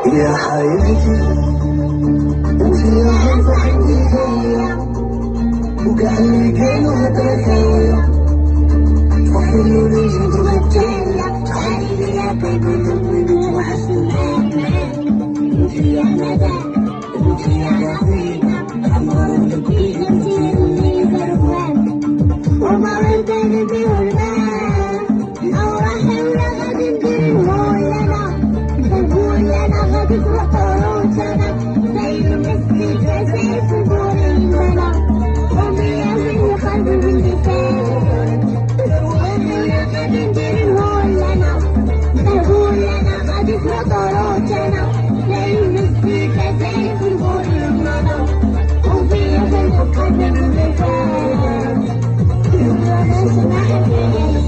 يا حياتي انت يا حظ حقيقية وكاع اللي كانوا هضرة سوية تفكروا لي جنتو غتالية تخلي ليا قلبي تطويل وحسن انت يا ندى انت يا نصيبة عمر البيت انت اللي كروان ومر قلبي والماء او راح ولا غادي ندير ولا انا غادي تروح طروتنا زي المسكين زي في البورينا ومية من قلبي باللسان ولا غادي ندير ولا انا غادي تروح طروتنا زي المسكين زي في البورينا ومية من قلبي باللسان يا ناس ما